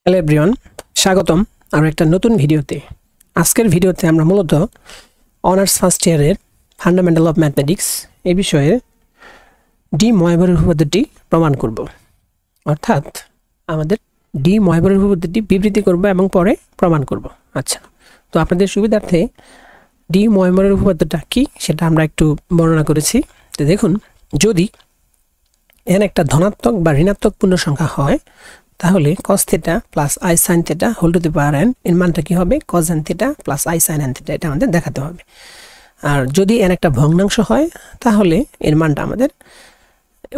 Hello everyone, স্বাগতম আর একটা নতুন ভিডিওতে। আজকের ভিডিওতে আমরা মূলত অনার্স ফার্স্ট ইয়ারের ফান্ডামেন্টাল অফ ম্যাথমেটিক্স এই বিষয়ে ডি ময়বরের উপপাদ্যটি প্রমাণ করব। অর্থাৎ আমাদের ডি ময়বরের উপপাদ্যটি বিবৃতি করব এবং পরে প্রমাণ করব। আচ্ছা, তো আপনাদের সুবিধার্থে ডি ময়বরের উপপাদ্যটা কি সেটা আমরা একটু বর্ণনা করেছি। তো দেখুন, যদি এন একটা ধনাত্মক বা ঋণাত্মক পূর্ণ সংখ্যা হয় তাহলে cos theta plus I sine theta whole to the power n এর মানটা কি হবে cos n theta plus I sine n theta, এটা আমাদের দেখাতে হবে। আর যদি n একটা ভগ্নাংশ হয় তাহলে এর মানটা আমাদের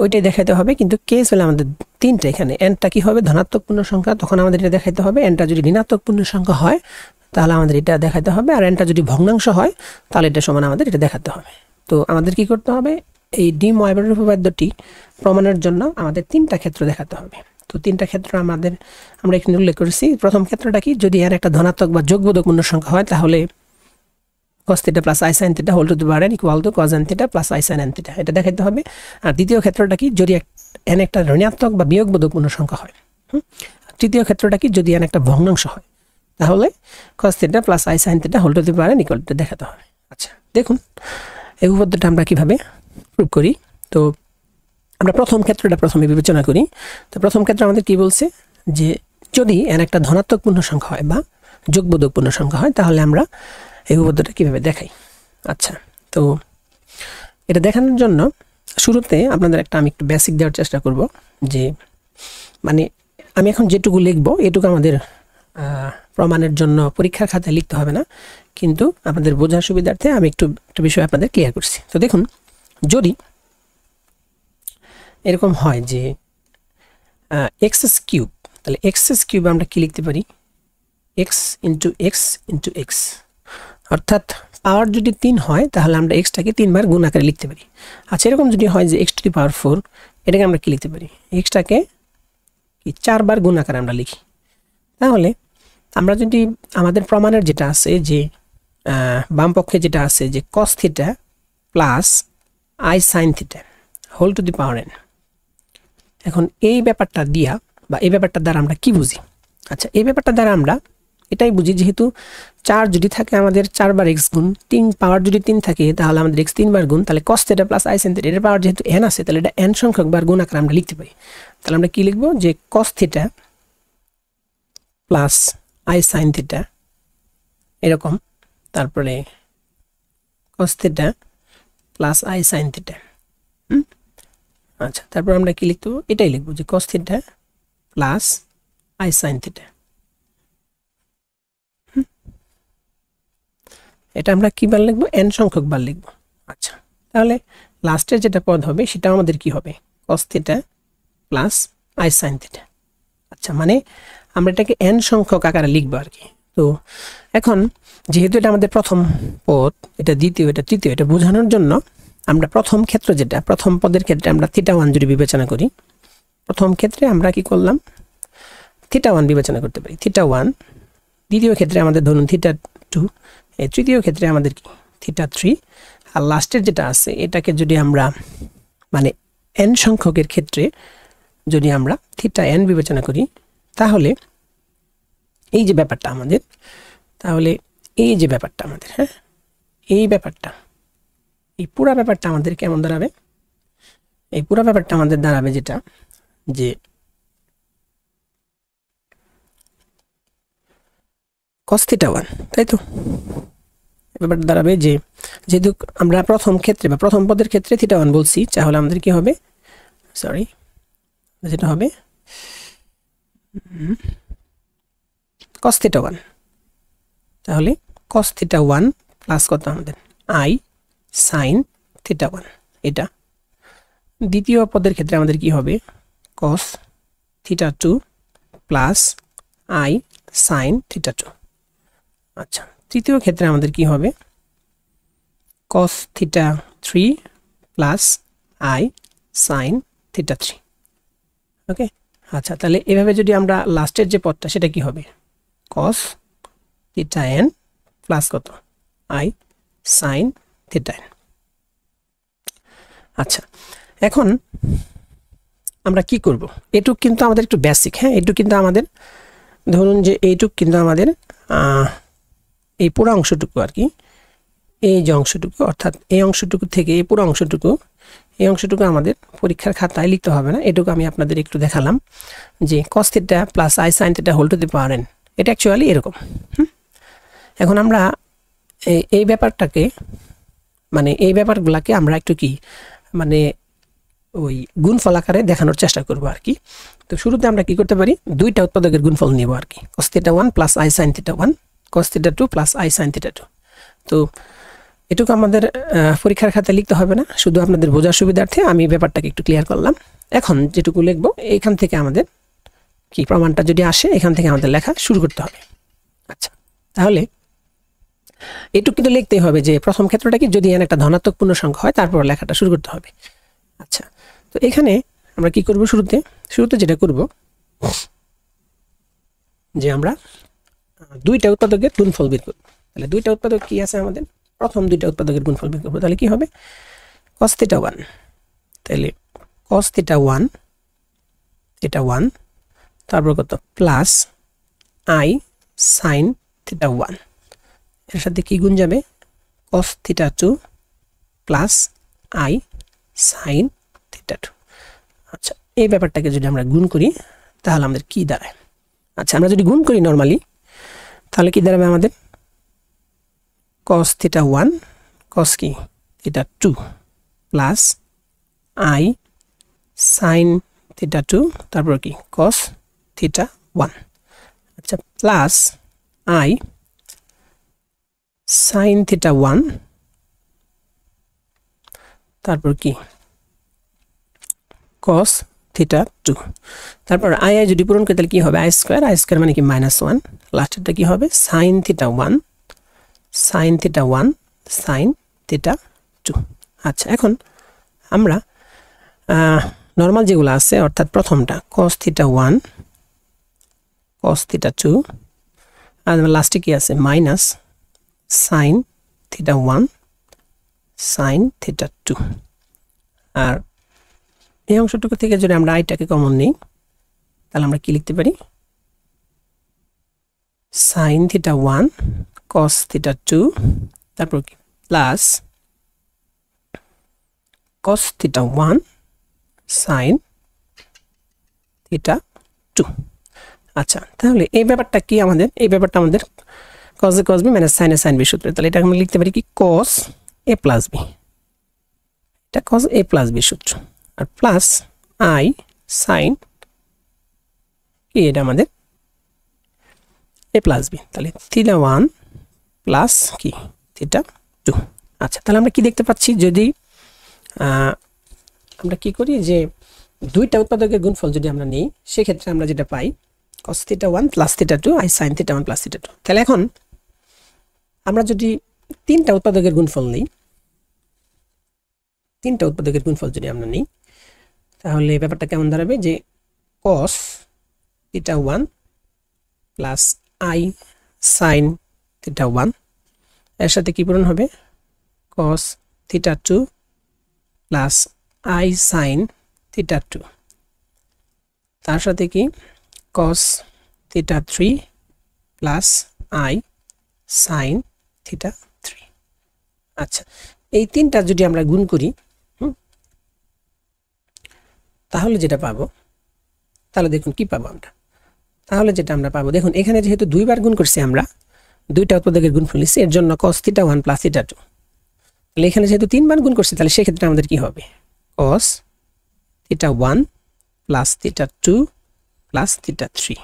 ওইটাই দেখাতে হবে, কিন্তু কেস হলে আমাদের তিনটা। এখানে nটা কি হবে ধনাত্মক পূর্ণ সংখ্যা, তখন আমাদের এটা দেখাতে হবে। nটা যদি ঋণাত্মক পূর্ণ সংখ্যা হয় তাহলে আমাদের এটা দেখাতে হবে, আর nটা যদি ভগ্নাংশ হয় তাহলে এটা সমান আমাদের এটা দেখাতে হবে। তো আমাদের কি করতে হবে, এই ডি ময়বরের উপপাদ্যটি প্রমাণের জন্য আমাদের তিনটা ক্ষেত্র দেখাতে হবে। তো তিনটা ক্ষেত্র আমরা এখানে উল্লেখ করেছি। প্রথম ক্ষেত্রটা কি, যদি এর একটা ধনাত্মক বা যোগবোধক পূর্ণ সংখ্যা হয় তাহলে cos theta plus I sine theta whole to the power n equal to cos n theta plus I sine n theta, এটা দেখাতে হবে। আর দ্বিতীয় ক্ষেত্রটা কি, যদি n একটা ঋণাত্মক বা বিয়োগবোধক পূর্ণ সংখ্যা হয়। তৃতীয় ক্ষেত্রটা কি, যদি n একটা ভগ্নাংশ হয় তাহলে cos theta plus I sine theta whole to the power n equal to দেখাতে হবে। আচ্ছা, দেখুন এই উপপাদ্যটা আমরা কিভাবে প্রুভ করি। তো আমরা প্রথম ক্ষেত্রটা প্রথমে বিবেচনা করি। তো প্রথম ক্ষেত্রে আমাদের কি বলছে, যে যদি n একটা ধনাত্মক পূর্ণ সংখ্যা হয় বা যোগবোধক পূর্ণ সংখ্যা হয় তাহলে আমরা এই উপপাদ্যটা কিভাবে দেখাই। আচ্ছা, তো এটা দেখানোর জন্য শুরুতে আপনাদের আমি একটু বেসিক দেওয়ার চেষ্টা করব, যে মানে আমি এখন যেটুকু লিখব এটুকু আমাদের প্রমাণের জন্য পরীক্ষার খাতায় লিখতে হবে না, কিন্তু আপনাদের বোঝার সুবিধার্থে আমি একটা বিষয় আপনাদের ক্লিয়ার করছি। তো দেখুন, যদি এরকম হয় যে এক্স কিউব, তাহলে এক্স কিউব আমরা কি লিখতে পারি, এক্স ইন্টু এক্স, অর্থাৎ পাওয়ার যদি 3 হয় তাহলে আমরা এক্সটাকে 3 বার গুণ আকারে লিখতে পারি। আচ্ছা, এরকম যদি হয় যে এক্স টু দি পাওয়ার 4, এটাকে আমরা কি লিখতে পারি, এক্সটাকে কি 4 বার গুণ আকারে আমরা লিখি। তাহলে আমরা যদি আমাদের প্রমাণের যেটা আছে, যে বাম পক্ষে যেটা আছে যে cos theta plus I sine theta whole to the power n, এখন এই ব্যাপারটা দিয়া বা এই ব্যাপারটার দ্বারা আমরা কি বুঝি। আচ্ছা, এই ব্যাপারটার দ্বারা আমরা এটাই বুঝি, যেহেতু 4 যদি থাকে আমাদের 4 বার x গুণ, 3 পাওয়ার যদি 3 থাকে তাহলে আমাদের x 3 বার গুণ, তাহলে cos theta plus I sine theta এর পাওয়ার যেহেতু n আছে তাহলে এটা n সংখ্যক বার গুণ আকারে আমরা লিখতে পারি। তাহলে আমরা কি লিখব, যে cos theta plus I sine theta এরকম, তারপরে cos theta plus I sine theta. আচ্ছা, তারপর আমরা কি লিখতে, এটাই লিখব যে cos theta plus I sine theta. এটা আমরা কি বার লিখব, n সংখ্যক বার লিখব। আচ্ছা, তাহলে লাস্টের যেটা পদ হবে সেটা আমাদের কি হবে, cos theta plus I sine theta. আচ্ছা, মানে আমরা এটাকে n সংখ্যক আকারে লিখবো আর কি। তো এখন যেহেতু এটা আমাদের প্রথম পদ, এটা দ্বিতীয়, এটা তৃতীয়, এটা বোঝানোর জন্য আমরা প্রথম ক্ষেত্র যেটা, প্রথম পদের ক্ষেত্রে আমরা থিটা 1 যদি বিবেচনা করি, প্রথম ক্ষেত্রে আমরা কি করলাম, থিটা 1 বিবেচনা করতে পারি, থিটা 1। দ্বিতীয় ক্ষেত্রে আমাদের ধরুন থিটা 2, এই তৃতীয় ক্ষেত্রে আমাদের কি থিটা 3, আর লাস্টের যেটা আছে এটাকে যদি আমরা মানে n সংখ্যকের ক্ষেত্রে যদি আমরা থিটা n বিবেচনা করি তাহলে এই যে ব্যাপারটা আমাদের, তাহলে এই যে ব্যাপারটা আমাদের, হ্যাঁ এই ব্যাপারটা, এই পুরা ব্যাপারটা আমাদের কেমন দাঁড়াবে, এই পুরা ব্যাপারটা আমাদের দাঁড়াবে যেটা, যে cos থিটা 1, তাই তো ব্যাপারটা দাঁড়াবে যে যেহেতু আমরা প্রথম ক্ষেত্রে বা প্রথম পদের ক্ষেত্রে থিটা 1 বলছি, তাহলে আমাদের কি হবে, সরি যেটা হবে cos থিটা 1, তাহলে cos থিটা 1 প্লাস কত আমাদের আই সাইন থিটা 1। এটা দ্বিতীয় পদের ক্ষেত্রে আমাদের কি হবে, cos theta 2 plus I sine theta 2। আচ্ছা, তৃতীয় ক্ষেত্রে আমাদের কি হবে, cos theta 3 plus I sine theta 3। ওকে, আচ্ছা, তাহলে এভাবে যদি আমরা লাস্টের যে পদটা সেটা কি হবে, cos থিটা n প্লাস কত আই সাইন থিটা n। আচ্ছা, এখন আমরা কি করব, এটুক কিন্তু আমাদের একটু বেসিক, হ্যাঁ এটুক কিন্তু আমাদের ধরুন যে এইটুক কিন্তু আমাদের এই পুরো অংশটুকু আর কি, এই যে অংশটুকু অর্থাৎ এই অংশটুকু থেকে এই পুরো অংশটুকু, এই অংশটুকু আমাদের পরীক্ষার খাতায় লিখতে হবে না। এটুকু আমি আপনাদের একটু দেখালাম যে cos θ plus i sin θ whole to the power n, এটা অ্যাকচুয়ালি এরকম। এখন আমরা এই ব্যাপারটাকে মানে এই ব্যাপারগুলোকে আমরা একটু কি মানে ওই গুণফল আকারে দেখানোর চেষ্টা করব আর কি। তো শুরুতে আমরা কি করতে পারি, দুইটা উৎপাদকের গুণফল নিব আর কি, cos θ 1 plus i sin θ 1, cos θ 2 plus i sin θ 2। তো এটুকু আমাদের পরীক্ষার খাতায় লিখতে হবে না, শুধু আপনাদের বোঝার সুবিধার্থে আমি ব্যাপারটাকে একটু ক্লিয়ার করলাম। এখন যেটুকু লিখবো এখান থেকে আমাদের কি প্রমাণটা যদি আসে এখান থেকে আমাদের লেখা শুরু করতে হবে। আচ্ছা, তাহলে এটুকু কিন্তু লিখতেই হবে যে প্রথম ক্ষেত্রটা কি, যদি এখানে একটা ধনাত্মক পূর্ণ সংখ্যা হয় তারপর লেখাটা শুরু করতে হবে। আচ্ছা, তো এখানে আমরা কি করব, শুরুতে যেটা করব যে আমরা দুইটা উৎপাদকের গুণফল বের করব। তাহলে দুইটা উৎপাদক কি আছে আমাদের, প্রথম দুইটা উৎপাদকের গুণফল বের করব। তাহলে কি হবে, cos θ 1, তাহলে cos θ 1 এটা 1, তারপর কত প্লাস i sin θ 1, এর সাথে কি গুণ যাবে cos θ 2 প্লাস i sin θ 2। আচ্ছা, এই ব্যাপারটাকে যদি আমরা গুণ করি তাহলে আমাদের কি দাঁড়ায়, আচ্ছা আমরা যদি গুণ করি নরমালি তাহলে কি দাঁড়াবে আমাদের cos θ 1 cos কি θ 2 প্লাস i sin θ 2, তারপর কি cos θ 1, আচ্ছা প্লাস i sin θ 1, তারপর কি cos θ 2, তারপর i যদি পূরণ করি তাহলে কি হবে i স্কয়ার মানে কি -1, লাস্টেরটা কি হবে sin θ 1 sin θ 1 sin θ 2। আচ্ছা, এখন আমরা নরমাল যেগুলো আছে অর্থাৎ প্রথমটা cos θ 1 cos θ 2 আর লাস্টে কি আছে মাইনাস sin θ 1 sin θ 2, আর এই অংশটুকু থেকে যদি আমরা আইটাকে কমন নিই তাহলে আমরা কি লিখতে পারি sin θ 1 cos θ 2, তারপর কি প্লাস cos θ 1 sin θ 2। আচ্ছা, তাহলে এই ব্যাপারটা কি আমাদের, এই ব্যাপারটা আমাদের cos a cos b minus sin a sin b সূত্র। তাহলে এটা আমরা লিখতে পারি কি cos a plus b, এটা cos a plus b সূত্র, আর প্লাস i sin কি এটা আমাদের a plus b, তাহলে θ 1 প্লাস কি θ 2। আচ্ছা, তাহলে আমরা কি দেখতে পাচ্ছি, যদি আমরা কি করি যে দুইটা উৎপাদকের গুণফল যদি আমরা নিই সেক্ষেত্রে আমরা যেটা পাই cos θ 1 plus θ 2 i sin θ 1 plus θ 2। তাহলে এখন আমরা যদি তিনটা উৎপাদকের গুণফল নিই, তিনটা উৎপাদকের গুণফল যদি আমরা নিই তাহলে ব্যাপারটা কেমন দাঁড়াবে যে cos θ 1 প্লাস i sin θ 1, এর সাথে কি পূরণ হবে cos θ 2 প্লাস i sin θ 2, তার সাথে কি cos θ 3 প্লাস i sin θ 3। আচ্ছা, এই তিনটা যদি আমরা গুণ করি তাহলে যেটা পাবো, তাহলে দেখুন কি পাবো আমরা, তাহলে যেটা আমরা পাবো দেখুন এখানে যেহেতু দুইবার গুণ করছি আমরা, দুইটা উৎপাদকের গুণফল নিচ্ছি, এর জন্য cos θ 1 প্লাস θ 2, তাহলে এখানে যেহেতু তিনবার গুণ করছি তাহলে সেক্ষেত্রে আমাদের কি হবে cos θ 1 plus θ 2 plus θ 3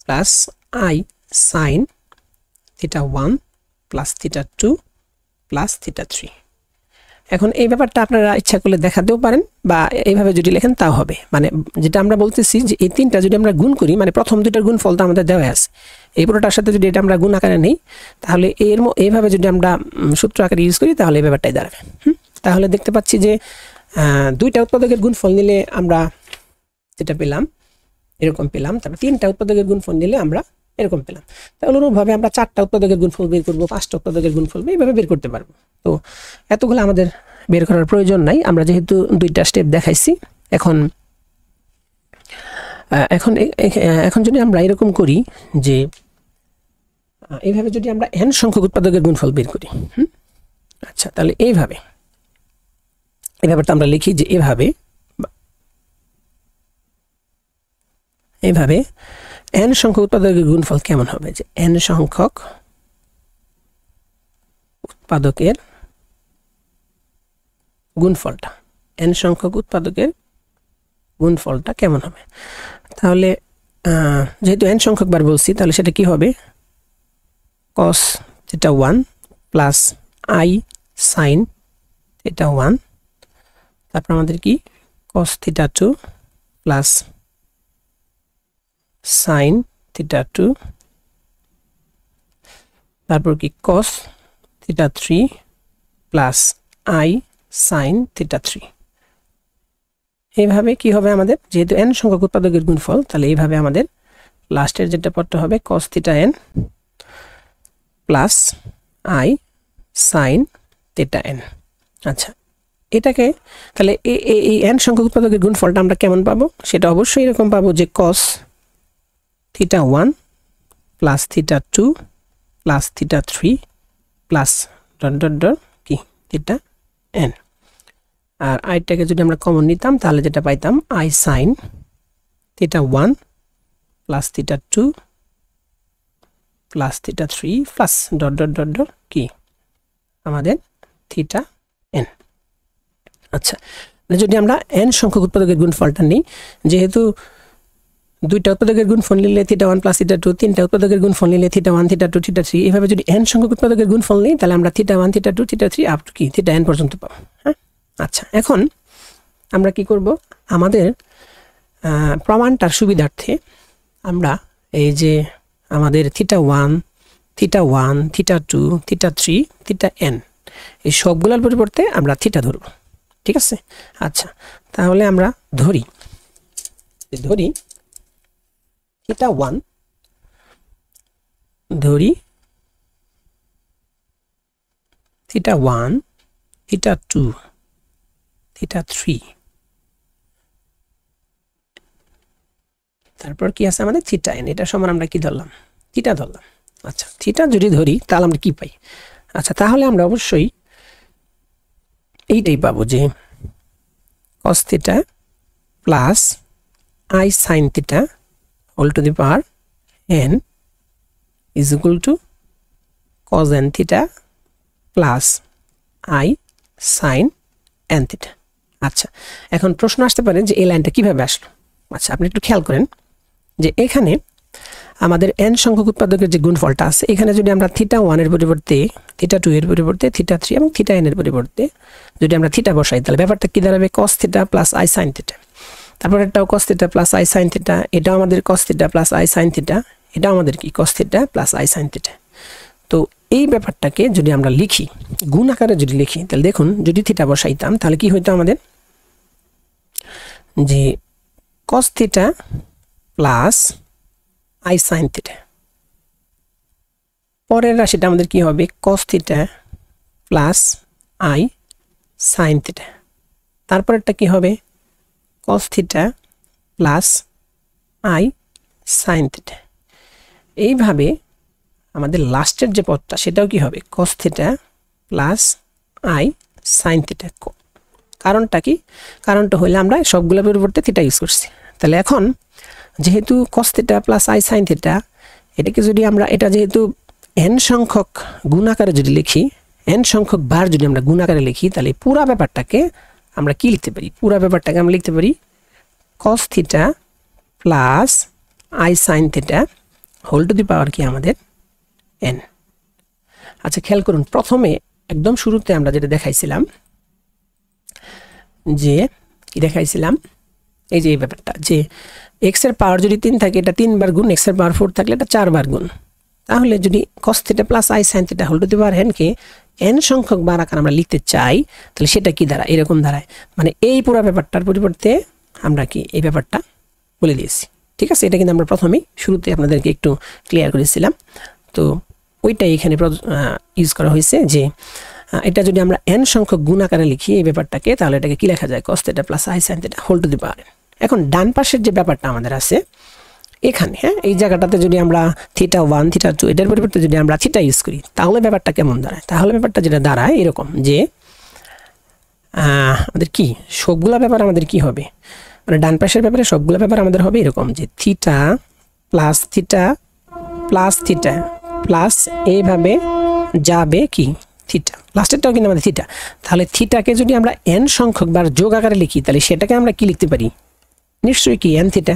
plus i sin θ 1 plus θ 2 plus θ 3। এখন এই ব্যাপারটা আপনারা ইচ্ছা করলে দেখাতেও পারেন বা এইভাবে যদি লেখেন তাও হবে, মানে যেটা আমরা বলতেছি যে এই তিনটা যদি আমরা গুণ করি মানে প্রথম দুইটার গুণফল তো আমাদের দেওয়া আছে, এই পুরোটার সাথে যদি এটা আমরা গুণ আকারে নেই তাহলে এইভাবে যদি আমরা সূত্র আকারে ইউজ করি তাহলে এই ব্যাপারটাই দাঁড়াবে। তাহলে দেখতে পাচ্ছি যে দুইটা উৎপাদকের গুণফল নিলে আমরা যেটা পেলাম এরকম পেলাম, তারপর তিনটা উৎপাদকের গুণফল নিলে আমরা এরকম পেলাম। তাহলে অনুরূপভাবে আমরা চারটা উৎপাদকের গুণফল বের করবো, পাঁচটা উৎপাদকের গুণফল এইভাবে বের করতে পারবো। তো এতগুলো আমাদের বের করার প্রয়োজন নাই, আমরা যেহেতু দুইটা স্টেপ দেখাইছি। এখন এখন এখন যদি আমরা এরকম করি যে এইভাবে যদি আমরা n সংখ্যক উৎপাদকের গুণফল বের করি, আচ্ছা তাহলে এইভাবে এই ব্যাপারটা আমরা লিখি যে এইভাবে n সংখ্যক উৎপাদকের গুণফল কেমন হবে, যে n সংখ্যক উৎপাদকের গুণফলটা কেমন হবে। তাহলে যেহেতু n সংখ্যক বার বলছি তাহলে সেটা কি হবে, cos theta 1 plus I sin theta 1, তারপর আমাদের কি cos theta 2 plus sin theta 2, তারপর কি cos theta 3 plus I sin theta 3। এইভাবে কি হবে আমাদের, যেহেতু n সংখ্যক উৎপাদকের গুণফল, তাহলে এইভাবে আমাদের লাস্টের যেটা পদটা হবে cos theta n plus I sin theta n। আচ্ছা এটাকে তাহলে এই n সংখ্যক উৎপাদকের গুণফলটা আমরা কেমন পাবো, সেটা অবশ্যই এরকম পাবো যে cos theta 1 plus theta 2 plus theta 3 plus dot dot dot কি theta n। আর আইটাকে যদি আমরা কমন নিতাম তাহলে যেটা পাইতাম I sin theta 1 plus theta 2 plus theta 3 plus dot dot dot dot কি আমাদের theta n। আচ্ছা যদি আমরা n সংখ্যক উৎপাদকের গুণফলটা নিই, যেহেতু দুইটা উৎপাদকের গুণফল নিলে theta 1 প্লাস theta 2, তিনটা উৎপাদকের গুণফল নিলে theta 1 theta 2 theta 3, এইভাবে যদি n সংখ্যক উৎপাদকের গুণফল নিই তাহলে আমরা theta 1 theta 2 theta 3 up to কি theta n পর্যন্ত পাবো। হ্যাঁ আচ্ছা এখন আমরা কি করব, আমাদের প্রমাণটার সুবিধার্থে আমরা এই যে আমাদের theta 1 theta 2 theta 3 theta n এই সবগুলোর পরিবর্তে আমরা থিটা ধরব, ঠিক আছে। আচ্ছা তাহলে আমরা ধরি theta 1, ধরি theta 1 theta 2 theta 3, তারপর কি আছে আমাদের theta n, এটা সমান আমরা কি ধরলাম, থিটা ধরলাম। আচ্ছা থিটা যদি ধরি তাহলে আমরা কি পাই, আচ্ছা তাহলে আমরা অবশ্যই এইটাই পাবো যে cos theta plus I sin theta whole to the power n is equal to cos n theta plus I sin n theta। আচ্ছা এখন প্রশ্ন আসতে পারে যে এই লাইনটা কিভাবে আসলো। আচ্ছা আপনি একটু খেয়াল করেন যে এখানে আমাদের n সংখ্যক উৎপাদকের যে গুণফলটা আছে, এখানে যদি আমরা theta 1 এর পরিবর্তে theta 2 এর পরিবর্তে theta 3 এবং theta n এর পরিবর্তে যদি আমরা থিটা বসাই তাহলে ব্যাপারটা কি দাঁড়াবে, cos theta plus I sin theta। তারপর এটাও cos theta plus I sin theta, এটাও আমাদের cos theta plus I sin theta, এটাও আমাদের কি cos theta plus I sin theta। তো এই ব্যাপারটাকে যদি আমরা লিখি গুণ আকারে যদি লিখি তাহলে দেখুন যদি থিটা বসাইতাম তাহলে কি হইতো আমাদের, যে cos theta plus I sin theta, পরের রাশিটা আমাদের কি হবে cos theta plus I sin theta, তারপরেরটা কি হবে cos theta plus I sin theta। এইভাবে আমাদের লাস্টের যে পদটা সেটাও কি হবে cos theta plus I sin theta। কারণটা কি, কারণটা হলো আমরা সবগুলোর পরিবর্তে থিটা ইউজ করছি। তাহলে এখন যেহেতু cos theta plus I sin theta, এটাকে যদি আমরা এটা যেহেতু n সংখ্যক গুণ আকারে যদি লিখি, n সংখ্যক বার যদি আমরা গুণ আকারে লিখি তাহলে পুরো ব্যাপারটাকে আমরা কি লিখতে পারি, পুরো ব্যাপারটাকে আমরা লিখতে পারি cos theta plus I sin theta whole to the power কি আমাদের n। আচ্ছা খেয়াল করুন প্রথমে একদম শুরুতে আমরা যেটা দেখাইছিলাম, যে কি দেখাইছিলাম, এই যে এই ব্যাপারটা যে x এর পাওয়ার যদি 3 থাকে এটা 3 বার গুণ, x এর পাওয়ার 4 থাকলে এটা 4 বার গুণ। তাহলে যদি cos theta plus I sin theta whole to the power n কে n সংখ্যক বার আকারে আমরা লিখতে চাই তাহলে সেটা কি দাঁড়ায়, এরকম দাঁড়ায়, মানে এই পুরো ব্যাপারটার পরিবর্তে আমরা কি এই ব্যাপারটা বলে দিয়েছি, ঠিক আছে। এটা কিন্তু আমরা প্রথমেই শুরুতে আপনাদেরকে একটু ক্লিয়ার করেছিলাম, তো ওইটাই এখানে ইউজ করা হয়েছে যে এটা যদি আমরা n সংখ্যক গুণ আকারে লিখি এই ব্যাপারটাকে তাহলে এটাকে কি লেখা যায় cos theta plus I sin theta whole to the power n। এখন ডান পাশের যে ব্যাপারটা আমাদের আছে এখানে, হ্যাঁ, এই জায়গাটাতে যদি আমরা θ1 θ2 এটার পরিবর্তে যদি আমরা থিটা ইউজ করি তাহলে ব্যাপারটা কেমন দাঁড়ায়? তাহলে ব্যাপারটা যেটা দাঁড়ায় এরকম যে আমাদের কি সবগুলা ব্যাপার আমাদের কি হবে, মানে ডান পাশের ব্যাপারে সবগুলা ব্যাপার আমাদের হবে এরকম যে থিটা প্লাস থিটা প্লাস এইভাবে যাবে কি থিটা, লাস্টেরটাও কিন্তু আমাদের থিটা। তাহলে থিটাকে যদি আমরা n সংখ্যক বার যোগ আকারে লিখি তাহলে সেটাকে আমরা কি লিখতে পারি? নিশ্চয়ই কি n থিটা।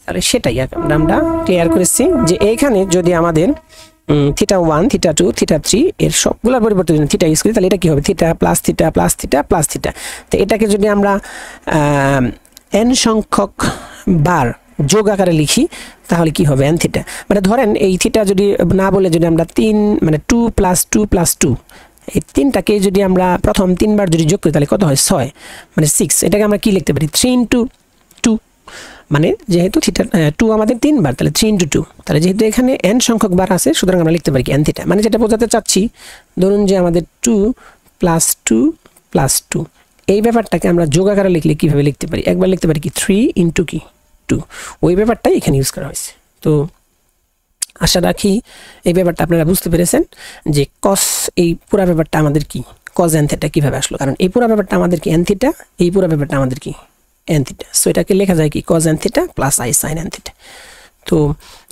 তাহলে সেটাই আমরা ক্লিয়ার করেছি যে এইখানে যদি আমাদের θ1 θ2 θ3 এর সবগুলোর পরিবর্তে যদি থিটা ইউজ করি তাহলে এটা কি হবে? Theta plus theta plus theta plus theta. তো এটাকে যদি আমরা n সংখ্যক বার যোগ আকারে লিখি তাহলে কি হবে? n theta. মানে ধরেন এই থিটা যদি না বলে যদি আমরা 3 মানে 2 প্লাস 2 প্লাস 2 এই তিনটাকে যদি আমরা প্রথম 3 বার যদি যোগ করি তাহলে কত হয়? 6 মানে 6। এটাকে আমরা কি লিখতে পারি? 3 ইন্টু 2, মানে যেহেতু থিটা 2 আমাদের 3 বার তাহলে 3 ইন্টু 2, তাহলে যেহেতু এখানে n সংখ্যক বার আছে সুতরাং আমরা লিখতে পারি কি n থিটা। মানে যেটা বোঝাতে চাচ্ছি ধরুন যে আমাদের 2 প্লাস 2 প্লাস 2 এই ব্যাপারটাকে আমরা যোগ আকারে লিখলে কিভাবে লিখতে পারি? একবার লিখতে পারি কি 3 ইন্টু কি 2, ওই ব্যাপারটাই এখানে ইউজ করা হয়েছে। তো আশা রাখি এই ব্যাপারটা আপনারা বুঝতে পেরেছেন যে কস এই পুরো ব্যাপারটা আমাদের কি কজ n থিটা কিভাবে আসলো, কারণ এই পুরো ব্যাপারটা আমাদের কি n থিটা, এই পুরো ব্যাপারটা আমাদের কি n থিটা। সো এটাকে লেখা যায় কি cos n theta plus i sin n theta. তো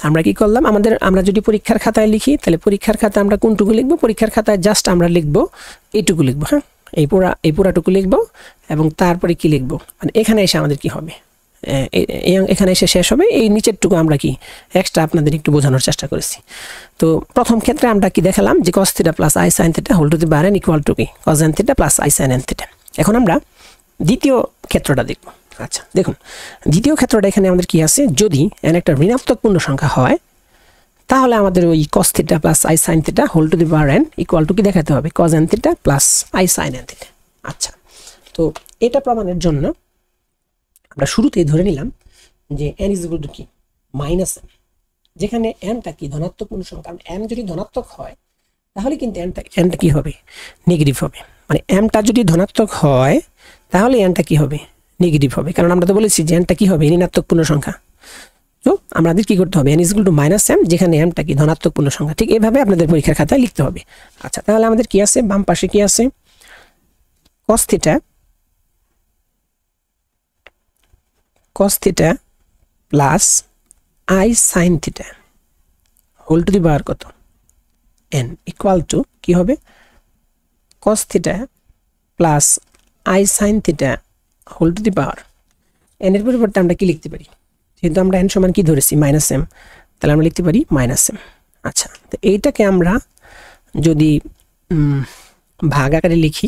আমরা কি করলাম, আমরা যদি পরীক্ষার খাতায় লিখি তাহলে পরীক্ষার খাতায় আমরা কোনটুকু লিখব? পরীক্ষার খাতায় জাস্ট আমরা লিখব এইটুকু লিখব, হ্যাঁ, এই পুরাটুকু লিখব এবং তারপরে কি লিখব, মানে এখানে এসে আমাদের কি হবে, এখানে এসে শেষ হবে। এই নিচেরটুকু আমরা কি এক্সট্রা আপনাদের একটু বোঝানোর চেষ্টা করেছি। তো প্রথম ক্ষেত্রে আমরা কি দেখালাম যে cos theta plus i sin theta whole to the power n equal to কি cos n theta plus i sin n theta. এখন আমরা দ্বিতীয় ক্ষেত্রটা দেখব। আচ্ছা দেখুন, দ্বিতীয় ক্ষেত্রটা এখানে আমাদের কি আছে, যদি n একটা ঋণাত্মক পূর্ণ সংখ্যা হয় তাহলে আমাদের ওই cos theta plus i sin theta whole to the power n equal to কি দেখাতে হবে? cos n theta plus i sin n theta. আচ্ছা, তো এটা প্রমাণের জন্য আমরা শুরুতেই ধরে নিলাম যে n ইজ ইকুয়াল টু কি মাইনাস m, যেখানে nটা কি ধনাত্মক পূর্ণ সংখ্যা, কারণ m যদি ধনাত্মক হয় তাহলে কিন্তু nটা কি হবে? নেগেটিভ হবে। মানে mটা যদি ধনাত্মক হয় তাহলে nটা কি হবে? নেগেটিভ হবে, কারণ আমরা তো বলেছি যে nটা কি হবে? ঋণাত্মক পূর্ণ সংখ্যা। তো আমাদের কি করতে হবে? n is equal two minus m, যেখানে mটা কি ধনাত্মক পূর্ণ সংখ্যা। ঠিক এইভাবে আপনাদের পরীক্ষার খাতায় লিখতে হবে। আচ্ছা, তাহলে আমাদের কি আছে? বাম পাশে কি আছে? cos theta plus i sin theta whole to the power কত? n ইকুয়াল টু কি হবে? cos theta plus i sin theta whole to the power n এর পরিবর্তে আমরা কি লিখতে পারি? যেহেতু আমরা n সমান কি ধরেছি? মাইনাস m, তাহলে আমরা লিখতে পারি মাইনাস m। আচ্ছা, তো এইটাকে আমরা যদি ভাগ আকারে লিখি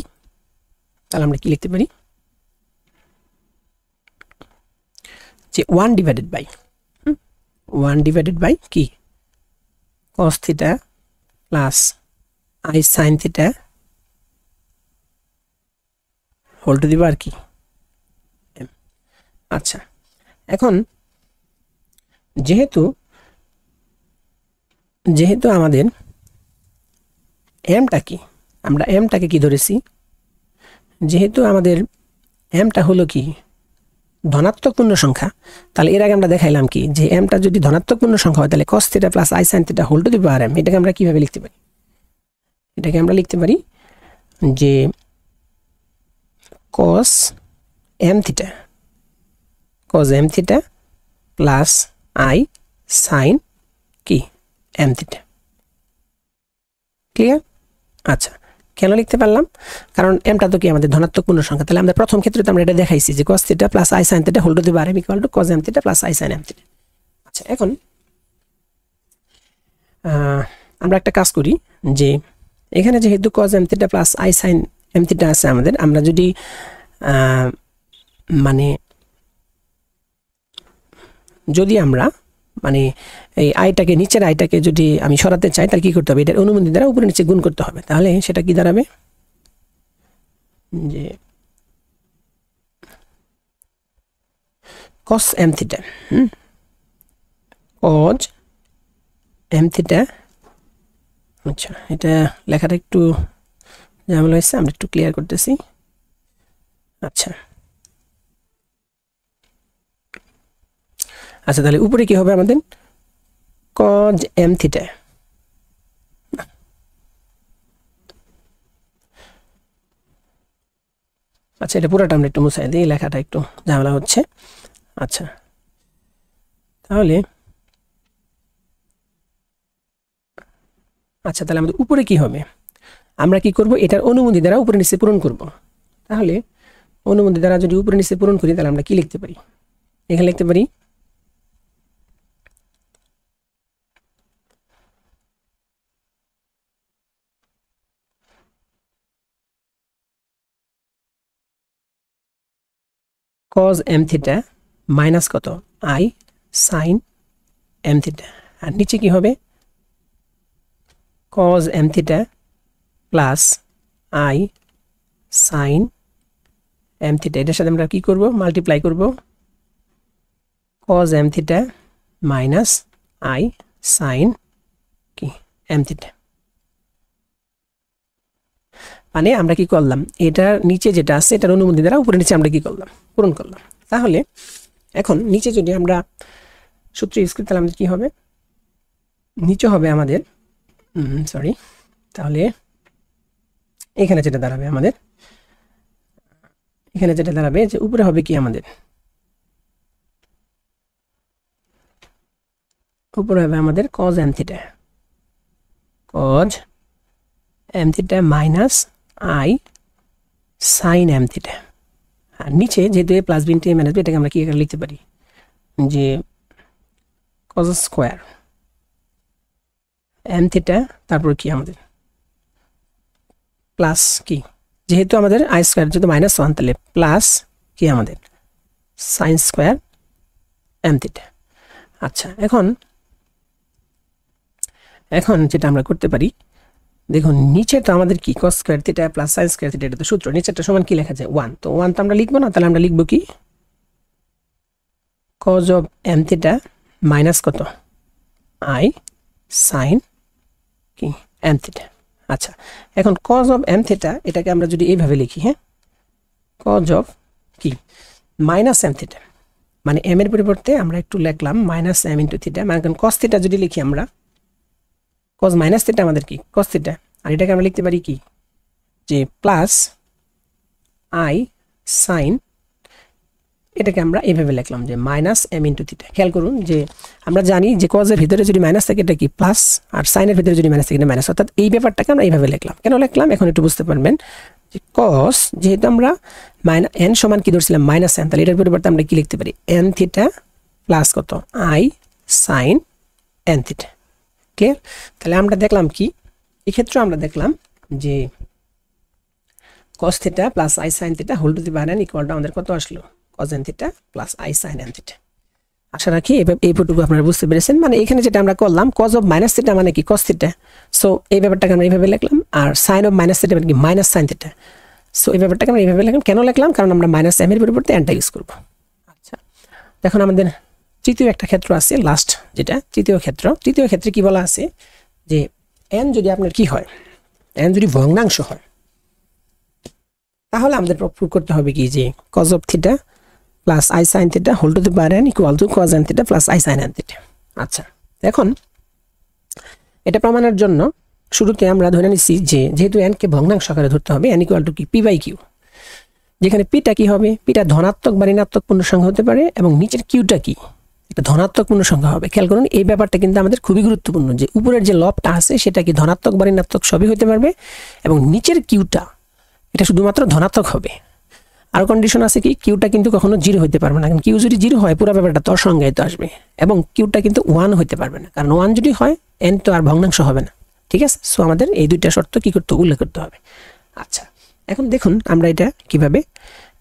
তাহলে আমরা কি লিখতে পারি? যে 1 ডিভাইডেড বাই কি cos theta plus i sin theta whole to the power কি m। আচ্ছা, এখন যেহেতু আমাদের mটা কি, আমরা mটাকে কি ধরেছি? যেহেতু আমাদের mটা হলো কি ধনাত্মক পূর্ণ সংখ্যা, তাহলে এর আগে আমরা দেখাইলাম কি যে mটা যদি ধনাত্মক পূর্ণ সংখ্যা হয় তাহলে cos theta plus i sin theta whole to the power m। এটাকে আমরা কিভাবে লিখতে পারি? এটাকে আমরা লিখতে পারি যে cos m theta plus i sin কি m থিটা। ক্লিয়ার? আচ্ছা, কেন লিখতে পারলাম? কারণ mটা তো কি আমাদের ধনাত্মক পূর্ণ সংখ্যা। তাহলে আমরা প্রথম ক্ষেত্রে তো আমরা এটা দেখাইছি যে cos theta plus i sin theta whole to the power m equal to cos m theta plus i sin m theta. আচ্ছা, এখন আমরা একটা কাজ করি যে এখানে যেহেতু cos m theta plus i sin m theta আছে আমাদের, আমরা যদি মানে যদি আমরা মানে এই আইটাকে নিচের আইটাকে যদি আমি সরাতে চাই তাহলে কি করতে হবে? এটার অনুমতি দ্বারা উপরে নিচে গুণ করতে হবে। তাহলে সেটা কি দাঁড়াবে যে cos m theta cos m theta. আচ্ছা, এটা লেখাটা একটু ঝামেলা হয়েছে, আমরা একটু ক্লিয়ার করতেছি। আচ্ছা, আচ্ছা তাহলে উপরে কি হবে আমাদের cos m থিটা আচ্ছা এটা পুরোটা আমরা একটু মুছাই দিই লেখাটা একটু ঝামেলা হচ্ছে আচ্ছা তাহলে আচ্ছা তাহলে আমাদের উপরে কি হবে আমরা কি করব এটার অনুমতি দ্বারা উপরে নিচে পূরণ করব তাহলে অনুমতি দ্বারা যদি উপরে নিচে পূরণ করি তাহলে আমরা কি লিখতে পারি এখানে লিখতে পারি cos m থিটা মাইনাস কত i sin m থিটা আর নিচে কি হবে cos m theta plus i sin m theta এটার সাথে আমরা কি করব মাল্টিপ্লাই করব cos m theta minus i sin কি m থিটা মানে আমরা কি করলাম এটার নিচে যেটা আছে এটার অনুমতি দ্বারা উপরে নিচে আমরা কি করলাম পূরণ করলাম তাহলে এখন নিচে যদি আমরা সূত্র ইউজ করি তাহলে আমাদের কি হবে নিচে হবে আমাদের সরি তাহলে এখানে যেটা দাঁড়াবে আমাদের এখানে যেটা দাঁড়াবে যে উপরে হবে কি আমাদের উপরে হবে আমাদের cos m theta cos m theta minus i sin m theta আর নিচে যেহেতু a plus b into a minus b এটাকে আমরা কি করে লিখতে পারি যে cos স্কয়ার m থিটা তারপর কি আমাদের প্লাস কি যেহেতু আমাদের i স্কয়ার যেহেতু মাইনাস 1 তাহলে প্লাস কি আমাদের sin স্কয়ার m থিটা আচ্ছা এখন যেটা আমরা করতে পারি দেখুন নিচেটা আমাদের কি cos square theta plus sin square theta এটা তো সূত্র নিচেরটা সমান কি লেখা যায় 1 তো 1 তো আমরা লিখব না তাহলে আমরা লিখব কি cos of m theta minus কত i sin কি m থিটা আচ্ছা এখন cos অফ m থিটা এটাকে আমরা যদি এইভাবে লিখি হ্যাঁ cos অফ কি মাইনাস m থিটা মানে m এর পরিবর্তে আমরা একটু লিখলাম মাইনাস m ইনটু থিটা মানে cos থিটা যদি লিখি আমরা cos মাইনাস থিটা আমাদের কি cos থিটা আর এটাকে আমরা লিখতে পারি কি যে প্লাস i sin এটাকে আমরা এইভাবে লিখলাম যে মাইনাস m ইনটু থিটা খেয়াল করুন যে আমরা জানি যে cos এর ভিতরে যদি মাইনাস থাকে এটা কি প্লাস আর sin এর ভিতরে যদি মাইনাস থাকে এটা মাইনাস অর্থাৎ এই ব্যাপারটাকে আমরা এইভাবে লিখলাম কেন লিখলাম এখন একটু বুঝতে পারবেন যে cos যেহেতু আমরা n সমান কি ধরছিলাম মাইনাস n তাহলে এটার পরিবর্তে আমরা কি লিখতে পারি n থিটা প্লাস কত i sin n theta clear তাহলে আমরা দেখলাম কি এই ক্ষেত্রে আমরা দেখলাম যে cos theta plus i sin theta whole to the power n equal to আমাদের কত আসলো cos n theta plus i sin n theta আশা রাখি এই পটুকু আপনারা বুঝতে পেরেছেন মানে এখানে যেটা আমরা করলাম cos অফ মাইনাস থিটা মানে কি cos থিটা সো এই ব্যাপারটাকে আমরা এইভাবে লিখলাম আর sin অফ মাইনাস থিটা মানে কি মাইনাস sin থিটা সো এই ব্যাপারটাকে আমরা এইভাবে লিখলাম কেন লিখলাম কারণ আমরা মাইনাস m এর পরিবর্তে n টা ইউজ করব আচ্ছা দেখুন আমাদের তৃতীয় একটা ক্ষেত্র আছে লাস্ট যেটা তৃতীয় ক্ষেত্রে কি বলা আছে যে n যদি আপনার কি হয় n যদি ভগ্নাংশ হয় তাহলে আমাদের প্রুভ করতে হবে কি যে cos of theta plus i sin theta whole to the power n equal to cos n theta plus i sin n theta আচ্ছা এখন এটা প্রমাণের জন্য শুরুতে আমরা ধরে নিছি যে যেহেতু n কে ভগ্নাংশ আকারে ধরতে হবে n ইকুয়াল টু কি p বাই q যেখানে p টা কি হবে p টা ধনাত্মক বা ঋণাত্মক পূর্ণ সংখ্যা হতে পারে এবং নিচের q টা কি এটা ধনাত্মক পূর্ণ সংখ্যা হবে খেয়াল করুন এই ব্যাপারটা কিন্তু আমাদের খুবই গুরুত্বপূর্ণ যে উপরের যে লবটা আছে সেটা কি ধনাত্মক বা ঋণাত্মক সবই হতে পারবে এবং নিচের কিউটা এটা শুধুমাত্র ধনাত্মক হবে আর কন্ডিশন আছে কি কিউটা কিন্তু কখনো 0 হতে পারবে না কারণ কিউ যদি 0 হয় পুরো ব্যাপারটা তোর সংজ্ঞায়িত আসবে এবং কিউটা কিন্তু 1 হতে পারবে না কারণ 1 যদি হয় n তো আর ভগ্নাংশ হবে না ঠিক আছে সো আমাদের এই দুইটা শর্ত কি করতে উল্লেখ করতে হবে আচ্ছা এখন দেখুন আমরা এটা কিভাবে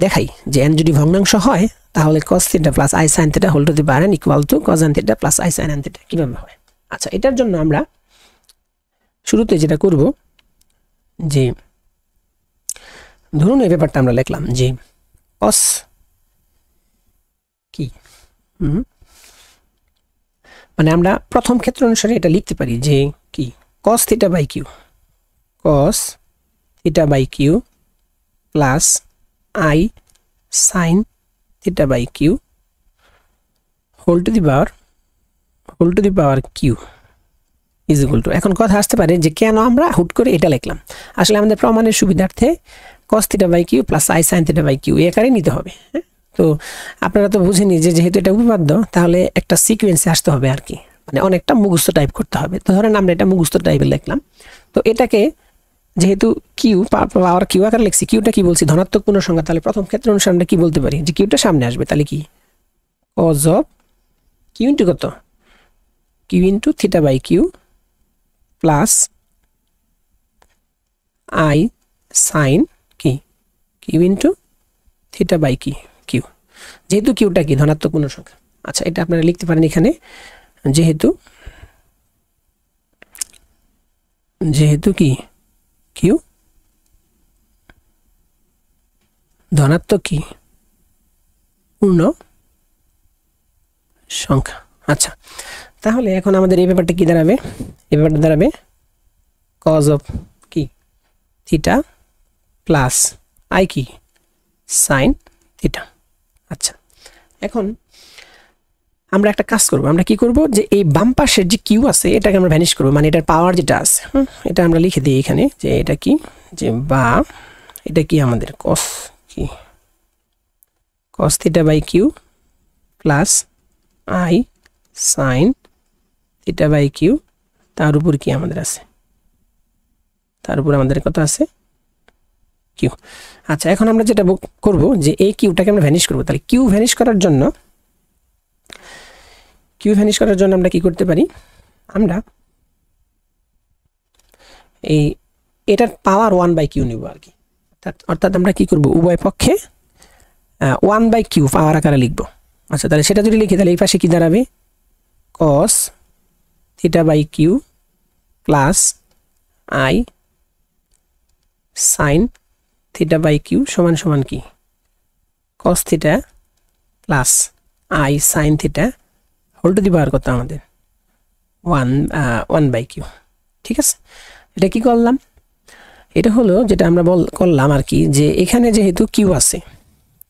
দেখাই যে n যদি ভগ্নাংশ হয় তাহলে cos theta plus i sin theta whole to the power n equal to cos n theta plus i sin n theta কিভাবে হয় আচ্ছা এটার জন্য আমরা শুরুতে যেটা করব যে ধরুন এই ব্যাপারটা আমরা লিখলাম যে cos কি মানে আমরা প্রথম ক্ষেত্র অনুসারে এটা লিখতে পারি যে কি cos theta by q cos theta by q plus i sin theta by q whole to the power Q is equal to, এখন কথা আসতে পারে যে কেন আমরা হুট করে এটা লিখলাম। আসলে আমাদের প্রমাণের সুবিধার্থে cos theta by Q plus I sine theta by Q এই আকারে নিতে হবে। হ্যাঁ, তো আপনারা তো বুঝেনি যে যেহেতু এটা উপপাদ্য তাহলে একটা সিকোয়েন্সে আসতে হবে আর কি, মানে অনেকটা মুখস্থ টাইপ করতে হবে। তো ধরেন আমরা এটা মুখস্থ টাইপে লিখলাম, তো এটাকে যেহেতু কিউ পাওয়ার কিউ আকারে লিখছি, কিউটা কি বলছি ধনাত্মক পূর্ণ সংখ্যা, তাহলে প্রথম ক্ষেত্রে অনুসারে আমরা কি বলতে পারি যে কিউটা সামনে আসবে, তাহলে কি cos অফ কিউ ইন্টু কত Q into theta by Q plus I sine কি কিউ ইন্টু থিটা বাই কি কিউ, যেহেতু কিউটা কি ধনাত্মক পূর্ণ সংখ্যা। আচ্ছা, এটা আপনারা লিখতে পারেন এখানে যেহেতু কি কিউ ধনাত্মক কি পূর্ণ সংখ্যা। আচ্ছা, তাহলে এখন আমাদের এই ব্যাপারটা কি দাঁড়াবে, এই ব্যাপারটা দাঁড়াবে cos অফ কি থিটা প্লাস আই কি সাইন থিটা। আচ্ছা, এখন আমরা একটা কাজ করব, আমরা কি করব যে এই বাম পাশের যে কিউ আছে এটাকে আমরা ভ্যানিশ করব, মানে এটার পাওয়ার যেটা আছে এটা আমরা লিখে দিই এখানে যে এটা কি যে বা এটা কি আমাদের cos কি cos theta by Q plus I sine theta by Q, তার উপর কি আমাদের আছে, তার উপর আমাদের কত আছে কিউ। আচ্ছা, এখন আমরা যেটা করব যে এই কিউটাকে আমরা ভ্যানিশ করব, তাহলে কিউ ভ্যানিশ করার জন্য আমরা কি করতে পারি, আমরা এই এটার পাওয়ার 1/q নিব আর কি, অর্থাৎ আমরা কি করব উভয় পক্ষে 1/q পাওয়ার আকারে লিখব। আচ্ছা, তাহলে সেটা যদি লিখি তাহলে এই পাশে কি দাঁড়াবে cos theta by Q plus I sine theta by Q সমান সমান কি cos theta plus I sine theta whole to the power কত আমাদের 1/q। ঠিক আছে, এটা কি করলাম, এটা হলো যেটা আমরা করলাম আর কি, যে এখানে যেহেতু কিউ আছে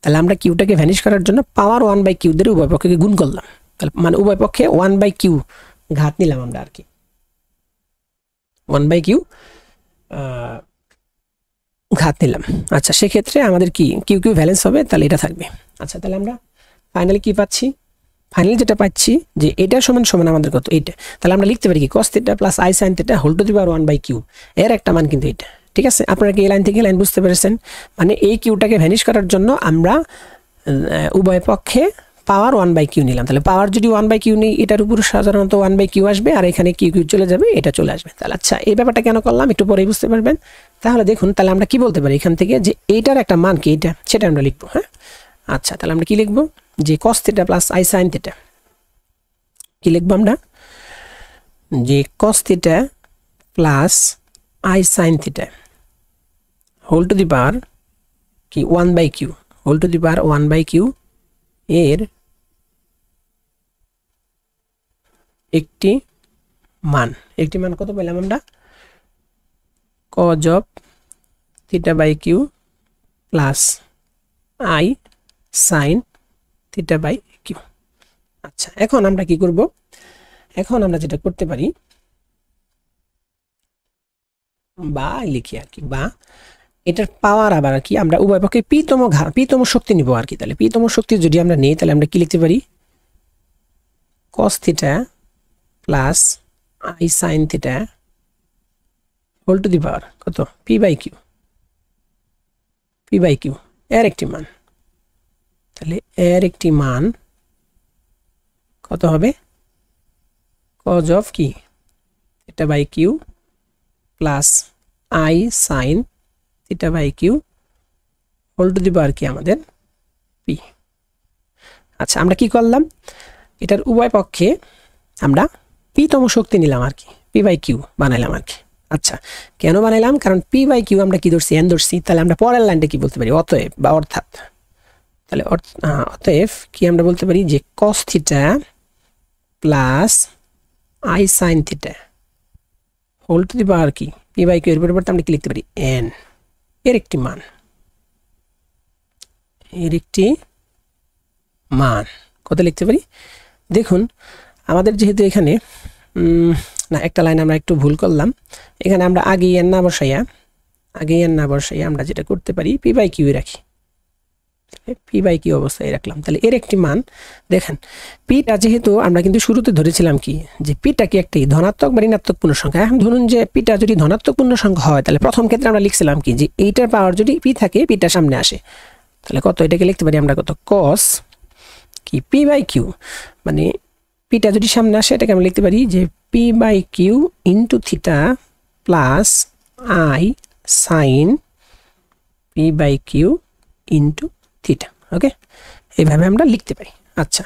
তাহলে আমরা কিউটাকে ভ্যানিশ করার জন্য পাওয়ার 1/q দিয়ে উভয় পক্ষকে গুণ করলাম, তাহলে মানে উভয় পক্ষে 1/q ঘাত নিলাম আমরা আর কি, 1/q ঘাত নিলাম। আচ্ছা, সেক্ষেত্রে আমাদের কি কিউ কিউ ব্যালেন্স হবে, তাহলে এটা থাকবে। আচ্ছা, তাহলে আমরা ফাইনালি কি পাচ্ছি, ফাইনালি যেটা পাচ্ছি যে এটা সমান সমান আমাদের কত এইটা, তাহলে আমরা লিখতে পারি কি cos theta plus I sine theta whole to the power 1/q, এর একটা মান কিন্তু এটা। ঠিক আছে, আপনারা কি এই লাইন থেকে লাইন বুঝতে পেরেছেন, মানে এই কিউটাকে ভ্যানিশ করার জন্য আমরা উভয় পক্ষে পাওয়ার 1/q নিলাম, তাহলে পাওয়ার যদি 1/q নিই এটার উপর সাধারণত 1/q আসবে আর এখানে কিউ কিউ চলে যাবে, এটা চলে আসবে। তাহলে আচ্ছা, এই ব্যাপারটা কেন করলাম একটু পরেই বুঝতে পারবেন। তাহলে দেখুন, তাহলে আমরা কি বলতে পারি এখান থেকে যে এইটার একটা মান কি এটা, সেটা আমরা লিখবো। হ্যাঁ, আচ্ছা, তাহলে আমরা কি লিখবো যে cos theta plus I sine theta, কি লিখবো আমরা যে cos theta plus I sine theta whole to the power কি 1/q whole to the power 1/q এর একটি মান কত পেলাম আমরা cos of theta by Q plus I sine theta by Q. আচ্ছা, এখন আমরা কি করব, এখন আমরা যেটা করতে পারি বা লিখি আর কি, বা এটার পাওয়ার আবার আর কি আমরা উভয় পক্ষে পিতম শক্তি নিব আর কি। তাহলে পিতম শক্তি যদি আমরা নেই তাহলে আমরা কি লিখতে পারি cos theta plus I sine theta whole to the power কত পি বাই কিউ এর একটি মান, তাহলে এর একটি মান কত হবে cos অফ কি theta by Q plus I sine theta by Q whole to the power কি আমাদের পি। আচ্ছা, আমরা কি করলাম, এটার উভয় পক্ষে আমরা পিতম শক্তি নিলাম আর কি, পি বাই কিউ বানাইলাম আর কি। আচ্ছা, কেন বানাইলাম, কারণ পি বাই কিউ আমরা কি ধরছি এন ধরছি, তাহলে আমরা পরের লাইনটা কি বলতে পারি অতএব বা অর্থাৎ, তাহলে অতএব কি আমরা বলতে পারি যে cos theta plus I sine theta whole to the power কি পি বাই কিউ এর পরিবর্তে আমরা কি লিখতে পারি এন এর একটি মান, কত লিখতে পারি দেখুন আমাদের যেহেতু এখানে না একটা লাইন আমরা একটু ভুল করলাম, এখানে আমরা আগে এন না বসাইয়া আমরা যেটা করতে পারি পি বাই কিউ রাখি, পি বাই কিউ অবস্থায় রাখলাম। তাহলে এর একটি মান দেখেন, পিটা যেহেতু আমরা কিন্তু শুরুতে ধরেছিলাম কি যে পিটা কি একটি ধনাত্মক বা ঋণাত্মক পূর্ণ সংখ্যা। এখন ধরুন যে পিটা যদি ধনাত্মক পূর্ণ সংখ্যা হয় তাহলে প্রথম ক্ষেত্রে আমরা লিখছিলাম কি যে এইটার পাওয়ার যদি পি থাকে পিটা সামনে আসে, তাহলে কত এটাকে লিখতে পারি আমরা কত কস কি পি বাই কিউ, মানে পিটা যদি সামনে আসে এটাকে আমরা লিখতে পারি যে P by Q into theta plus I sine P by Q into theta. Okay, এইভাবে আমরা লিখতে পারি। আচ্ছা,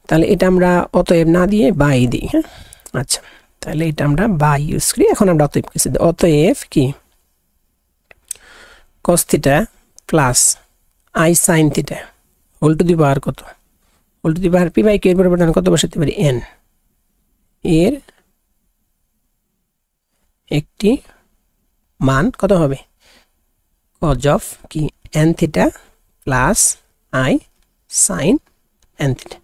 তাহলে এটা আমরা অতএব না দিয়ে বাই দিই। হ্যাঁ, আচ্ছা, তাহলে এটা আমরা বাই ইউজ করি। এখন আমরা অতএব কিছু অতএব কি cos theta plus I sine theta whole to the power কত, whole to the power p by q এর পরিবর্তন কত বসাতে পারি এন, এর একটি মান কত হবে কজ অফ কি N theta plus I sine N theta.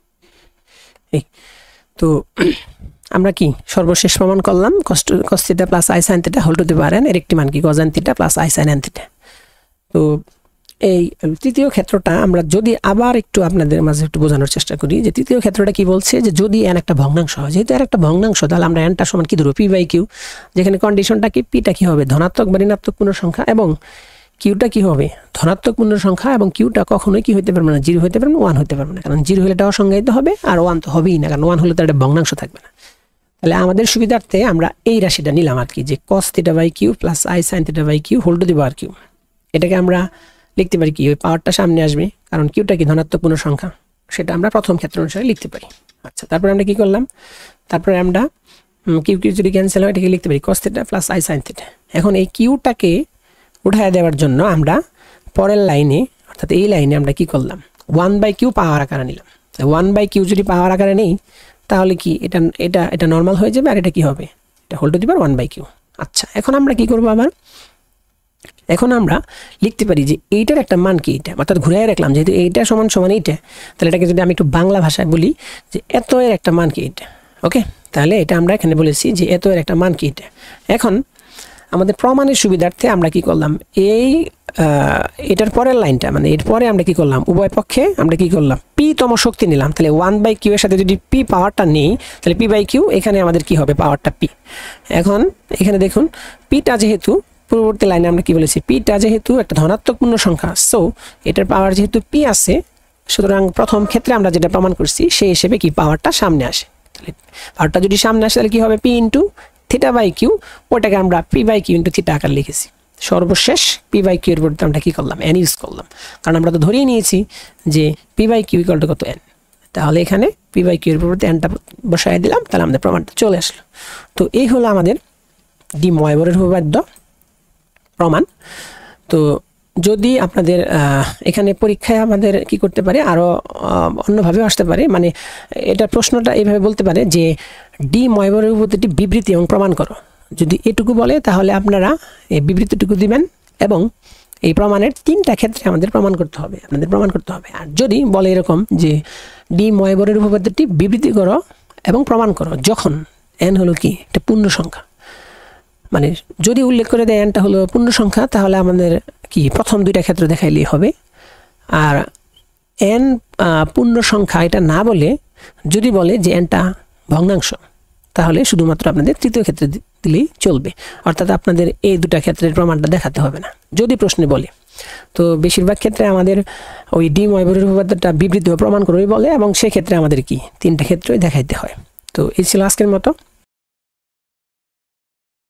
তো আমরা কি সর্বশেষ প্রমাণ করলাম cos theta plus I sine theta whole to the power N এর একটি মান কি cos N theta plus I sine N theta. তো এই তৃতীয় ক্ষেত্রটা আমরা যদি আবার একটু আপনাদের মাঝে একটু বোঝানোর চেষ্টা করি যে তৃতীয় ক্ষেত্রটা কি বলছে যে যদি এন একটা ভগ্নাংশ হয়, যেহেতু এর একটা ভগ্নাংশ তাহলে আমরা এনটা সমান কি ধরবো পি বাই কিউ, যেখানে কন্ডিশনটা কি পিটা কি হবে ধনাত্মক বা ঋণাত্মক পূর্ণ সংখ্যা এবং কিউটা কি হবে ধনাত্মক পূর্ণ সংখ্যা, এবং কিউটা কখনোই কি হতে পারবে না জিরো হতে পারবে না, ওয়ান হতে পারবে না, কারণ জিরো হলে এটা অসংজ্ঞায়িত হবে আর ওয়ান তো হবেই না, কারণ ওয়ান হলে তো একটা ভগ্নাংশ থাকবে না। তাহলে আমাদের সুবিধার্থে আমরা এই রাশিটা নিলাম আর কি যে cos theta by Q plus I sine theta by Q whole to the power Q. এটাকে আমরা লিখতে পারি কি ওই পাওয়ারটা সামনে আসবে কারণ কিউটা কি ধনাত্মক পূর্ণ সংখ্যা, সেটা আমরা প্রথম ক্ষেত্র অনুসারে লিখতে পারি। আচ্ছা, তারপরে আমরা কি করলাম, তারপরে আমরা কিউ কিউ যদি ক্যান্সেল হয় এটাকে লিখতে পারি কস theta plus I sine theta. এখন এই কিউটাকে উঠায় দেওয়ার জন্য আমরা পরের লাইনে অর্থাৎ এই লাইনে আমরা কি করলাম ওয়ান বাই কিউ পাওয়ার আকারে নিলাম। ওয়ান বাই কিউ যদি পাওয়ার আকারে নেই তাহলে কি এটা এটা এটা নর্মাল হয়ে যাবে আর এটা কি হবে এটা whole to the power one by Q. আচ্ছা, এখন আমরা কি করবো আবার, এখন আমরা লিখতে পারি যে এইটার একটা মান কি এটা, অর্থাৎ ঘুরাই রাখলাম যেহেতু এইটা সমান সমান এইটা, তাহলে এটাকে যদি আমি একটু বাংলা ভাষায় বলি যে এত এর একটা মান কি এটা। ওকে, তাহলে এটা আমরা এখানে বলেছি যে এত এর একটা মান কি এটা। এখন আমাদের প্রমাণের সুবিধার্থে আমরা কি করলাম এই এটার পরের লাইনটা মানে এর পরে আমরা কি করলাম উভয় পক্ষে আমরা কি করলাম পি তম শক্তি নিলাম। তাহলে ওয়ান বাই কিউ এর সাথে যদি পি পাওয়ারটা নেই তাহলে পি বাই কিউ এখানে আমাদের কি হবে পাওয়ারটা পি। এখন এখানে দেখুন পিটা যেহেতু পূর্ববর্তী লাইনে আমরা কি বলেছি পিটা যেহেতু একটা ধনাত্মক পূর্ণ সংখ্যা, সো এটার পাওয়ার যেহেতু পি আছে সুতরাং প্রথম ক্ষেত্রে আমরা যেটা প্রমাণ করছি সেই হিসেবে কি পাওয়ারটা সামনে আসে। তাহলে পাওয়ারটা যদি সামনে আসে তাহলে কি হবে P into theta by Q, ওটাকে আমরা P by Q into theta আকার লিখেছি। সর্বশেষ পি বাই কিউ এর পরিবর্তে আমরা কি করলাম এন ইউজ করলাম, কারণ আমরা তো ধরেই নিয়েছি যে P by Q equal to কত এন। তাহলে এখানে পি বাই কিউ এর পরিবর্তে এনটা বসায় দিলাম, তাহলে আমাদের প্রমাণটা চলে আসলো। তো এই হলো আমাদের ডি ময়বরের উপপাদ্য প্রমাণ। তো যদি আপনাদের এখানে পরীক্ষায় আমাদের কি করতে পারে আরও অন্যভাবে আসতে পারে, মানে এটা প্রশ্নটা এইভাবে বলতে পারে যে ডি ময়বরের উপপাদ্যটি বিবৃতি এবং প্রমাণ করো। যদি এটুকু বলে তাহলে আপনারা এই বিবৃতিটুকু দিবেন এবং এই প্রমাণের তিনটা ক্ষেত্রে আমাদের প্রমাণ করতে হবে, আপনাদের প্রমাণ করতে হবে। আর যদি বলে এরকম যে ডি ময়বরের উপপাদ্যটি বিবৃতি করো এবং প্রমাণ করো যখন এন হলো কি একটা পূর্ণ সংখ্যা, মানে যদি উল্লেখ করে দেয় এনটা হলো পূর্ণ সংখ্যা তাহলে আমাদের কি প্রথম দুইটা ক্ষেত্র দেখাইলেই হবে। আর এন পূর্ণ সংখ্যা এটা না বলে যদি বলে যে এনটা ভগ্নাংশ তাহলে শুধুমাত্র আপনাদের তৃতীয় ক্ষেত্রে দিলেই চলবে, অর্থাৎ আপনাদের এই দুটা ক্ষেত্রের প্রমাণটা দেখাতে হবে না যদি প্রশ্নে বলে। তো বেশিরভাগ ক্ষেত্রে আমাদের ওই ডি ময়বরের উপপাদ্যটা বিবৃতি প্রমাণ করেই বলে এবং সেক্ষেত্রে আমাদের কি তিনটা ক্ষেত্রই দেখাইতে হয়। তো এই ছিল আজকের মতো।